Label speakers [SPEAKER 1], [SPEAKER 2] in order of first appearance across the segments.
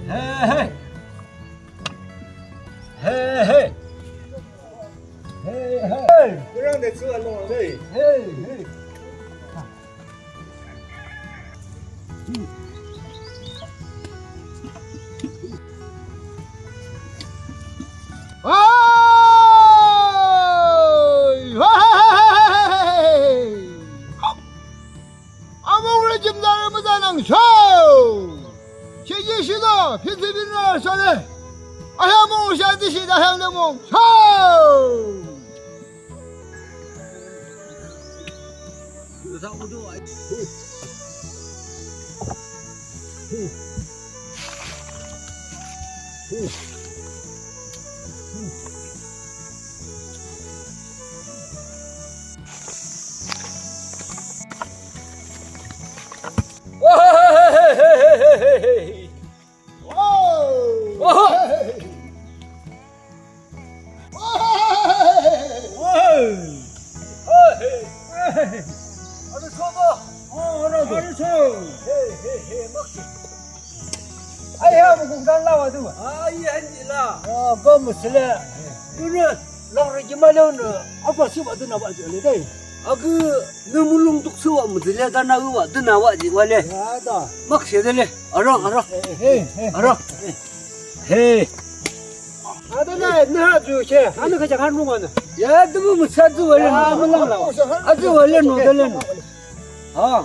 [SPEAKER 1] 헤헤 헤헤 헤헤 그냥 내 쓰가 놓아 돼 헤헤
[SPEAKER 2] 아무리 짐다는 무자랑 쇼 제제시도 피트비나 소리 아야몽 샤드시다 향내몽 쇼
[SPEAKER 3] 너물롱 독서와 무들려 가나와 드나와지 원래 막 세들래 알아 알아 헤
[SPEAKER 2] 아들아 나 주체 하는 거 잠깐 놓고는
[SPEAKER 3] 야 너무 무사도 원래 아주 원래 노들래 아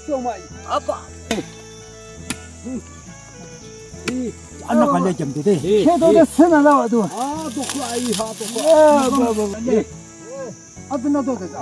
[SPEAKER 2] 쇼마
[SPEAKER 3] 아빠
[SPEAKER 2] 안나 갈래 좀 되대 해도에 쓰나 나와도
[SPEAKER 3] 아 독서 아이 하 독서
[SPEAKER 2] 아들 나도 되자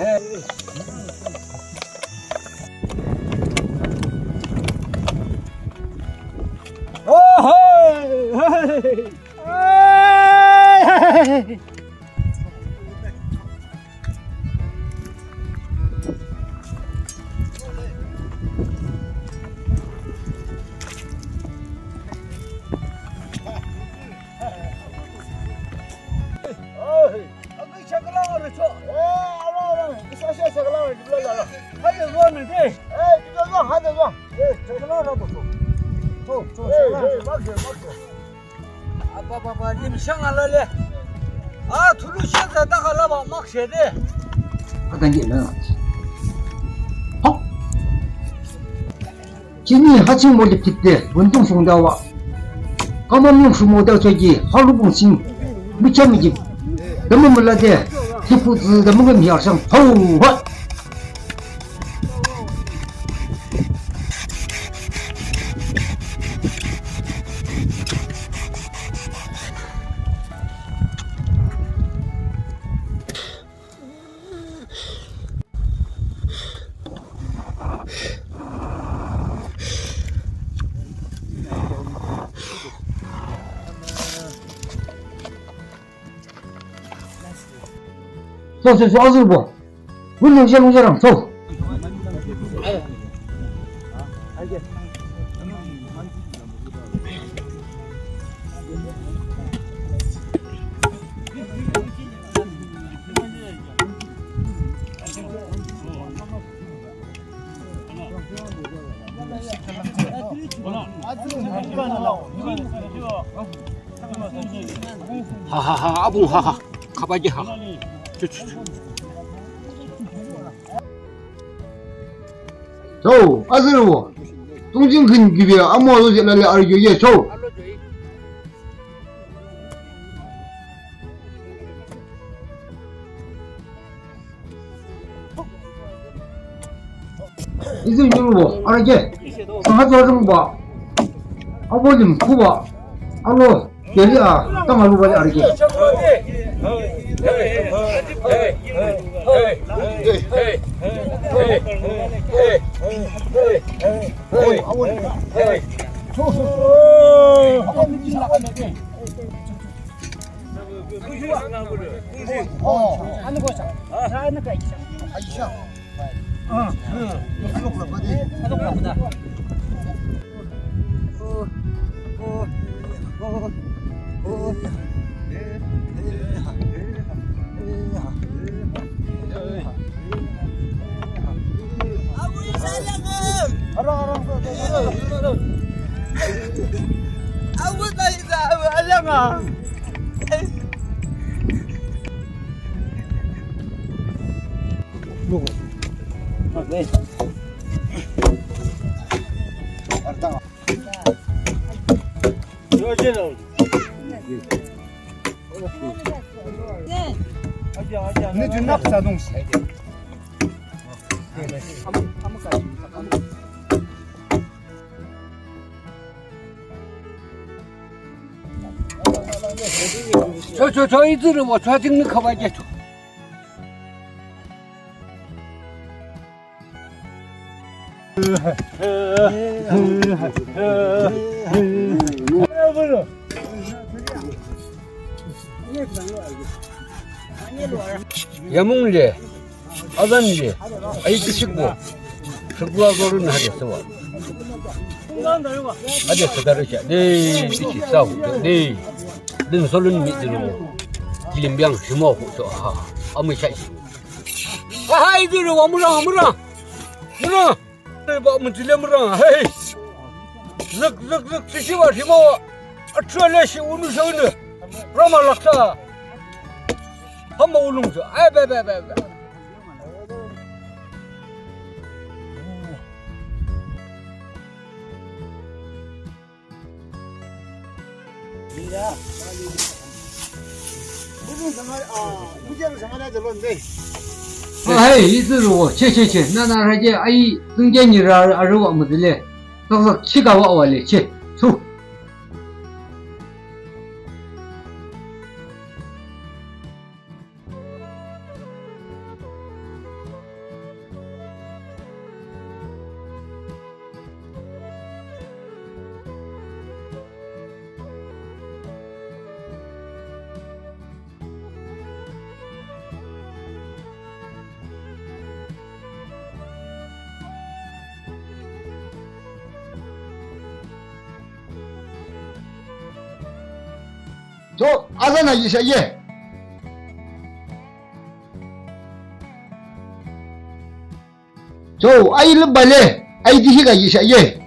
[SPEAKER 3] 아빠빠빠 님 상할래 아 둘루 시에서 나가려봐 막 세대
[SPEAKER 2] 아간지는今年还请我的皮的运动风潮啊，刚刚用什么到这里好多公斤，没钱没劲，根本没来的，这裤子怎么个面上头发？走走走，二不，运动线路上走。
[SPEAKER 3] 하하하 아붕 하하 가봐야지 하하
[SPEAKER 2] 走，25，东京肯这边俺毛都进来了，29也走。你这有不？二姐，上海做什么吧？俺我你苦吧？俺我姐姐啊，当俺路吧的二姐。
[SPEAKER 3] 상아. 네. 여기는
[SPEAKER 1] 네 준나 자동차.
[SPEAKER 3] 저 이들은 뭐 좌직는 가봐야지. 야몽리, 아단리, 아이그 식구, 식구하고는 하겠어. 하겠어 다르지. 네, 이렇게 싸우고, 네, 는 소른 믿으로 길림병 심어고 또 아무 차이. 아, 이들은 와무랑, 무랑. 뭐 들려무랑, 헤이. 럭, 시시와 시마와. 트레레시 우누셔는 라말락사. 한번 울릉서. 아, 베베베베.
[SPEAKER 1] 무게를 상하냐 저런데.
[SPEAKER 2] 아이 이들고 체 나나라제 아이 등견이라 알고 뭐들래 그래서 치가 와와래 체수 저 아사나 이샤예 저 아이를 발레 아이디히가 이샤예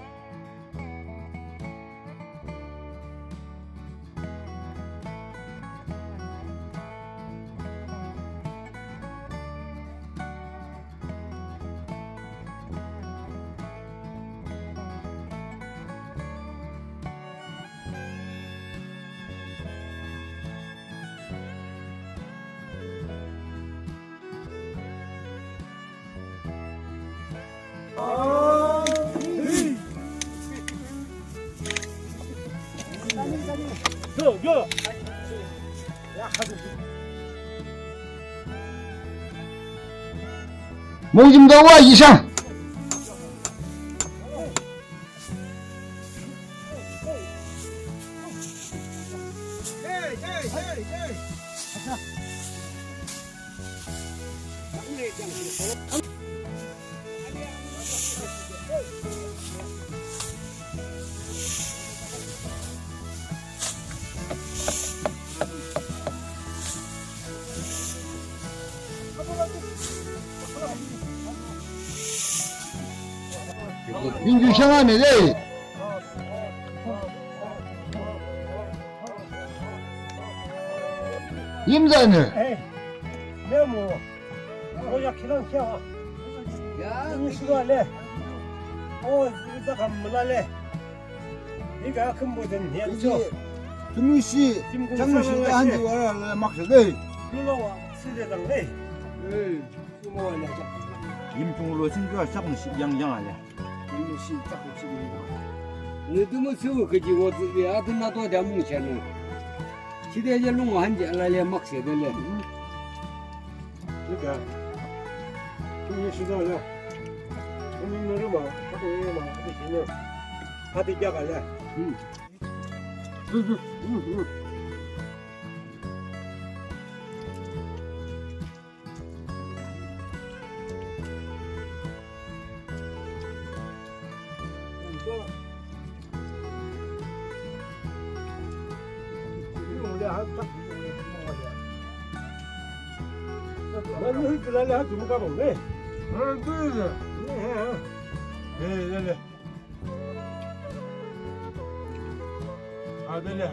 [SPEAKER 2] 모짐도와 이상 민주상하네 임자는
[SPEAKER 1] 메모. 오야 키랑 키야. 야, 수고할래. 이따 감물랄래. 네가 큰 모든 해줘.
[SPEAKER 4] 김유씨, 장유씨 한지 와라 막서대
[SPEAKER 1] 눌러와 세대당네. 수고할래.
[SPEAKER 4] 임종으로 신주할 짝은시 양양하냐.
[SPEAKER 1] 김씨 짝고 지금.
[SPEAKER 3] 너도 뭐 세워 그지 어디 아들 나도 대뭉치는 시대에 농어 한지 알라래 막 세들래.
[SPEAKER 1] 그러니까 김씨도 알아. 김씨는 뭐 하고 얘만 하시면 다들 야갈래. 나는 그날에 한 두번 가볼래. 그래. 네. 啊，对的，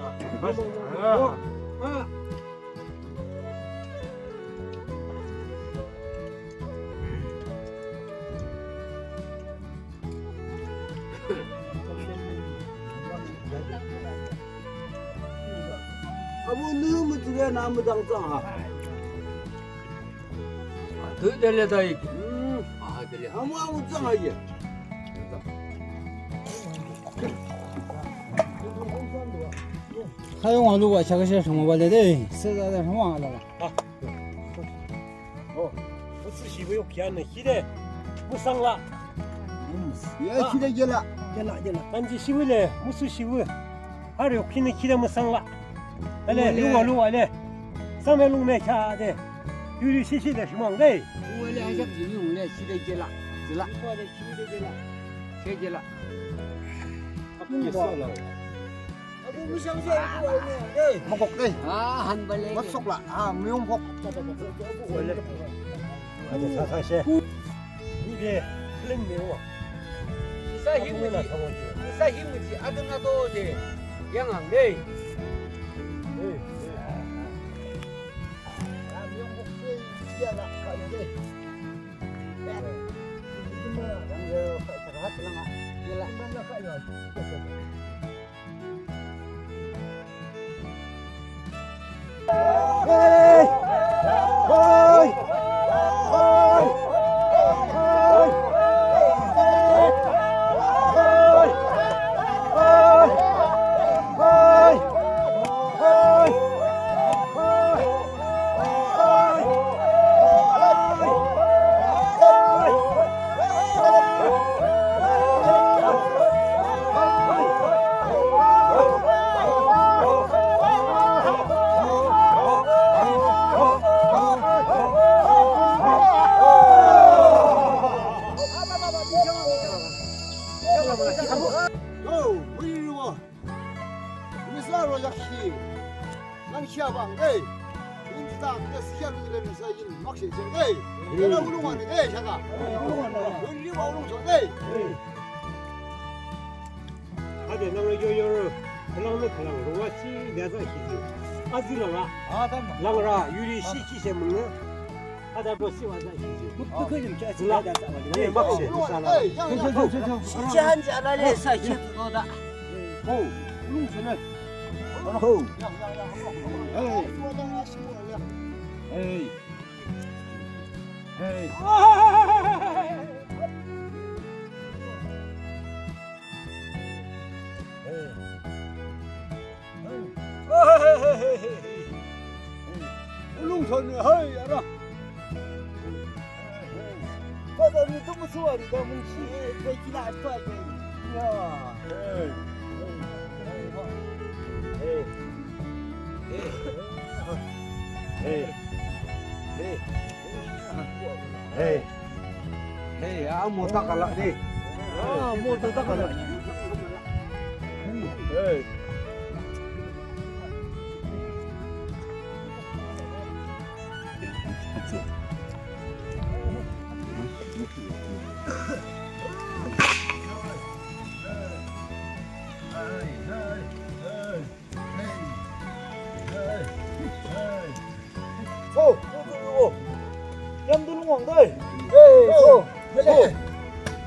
[SPEAKER 4] 아무 너무 두개 나무 장장.
[SPEAKER 3] 더 달려다 이게. 아, 달려.
[SPEAKER 4] 아무 장하게.
[SPEAKER 5] 还有网路啊，下个些什么玩的嘞？实在是忘了。
[SPEAKER 1] 不是媳妇有骗的，现在不生了，
[SPEAKER 4] 예, 기대기라.
[SPEAKER 1] 俺这媳妇嘞，不是媳妇，还有骗的，现在没生了，哎嘞，录啊嘞，上面弄那下的，有点细细的什么嘞？
[SPEAKER 3] 我俩还想金融呢，现在结了，结了，谁结了？
[SPEAKER 1] 也算了。
[SPEAKER 4] 아무 무상세 네. 먹고 네.
[SPEAKER 3] 아, 한 발에.
[SPEAKER 4] 맛속라. 아, 무용복.
[SPEAKER 1] 아주 사사시. 이게 틀린 매워.
[SPEAKER 3] 이사 힘이지. 아등나도 이제 양안 돼.
[SPEAKER 4] 아, 무용복 이야나 가야 돼.
[SPEAKER 3] 양저 제가 하트랑아. 일라.
[SPEAKER 4] 만나 가요. 시아방 네 인지다 그래서 시아들면서 일 막시죠 네 내가 우롱하네 네 제가 열리고 우롱서 네
[SPEAKER 1] 아데 나는 요요로 그랑은 그랑 로와시 내서 히지 아즈랑아 랑라 유리 시키세 먹는 하다 보시 와자 히지
[SPEAKER 5] 그좀 짜증나.
[SPEAKER 1] 네 막시 살아
[SPEAKER 3] 시치한 자라래 사시도다.
[SPEAKER 1] 오 우롱서네
[SPEAKER 4] 어허
[SPEAKER 1] 에이 에이
[SPEAKER 4] 우롱선네 하이 알아 바다니 너무 좋아리 너무 시 대기나 좋아해 야
[SPEAKER 1] 에이 아무 닦아라 네 뭐도 닦아라 에이
[SPEAKER 4] 소 염두는 왕다이 소 그래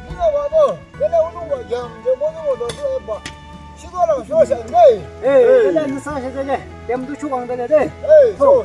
[SPEAKER 4] 네가 와도 내가 오는 거 염제 모는 거도 봐 시도하라고 쇼시네
[SPEAKER 5] 哎，咱是上些这个，咱们都去往这里的。
[SPEAKER 4] 에이 소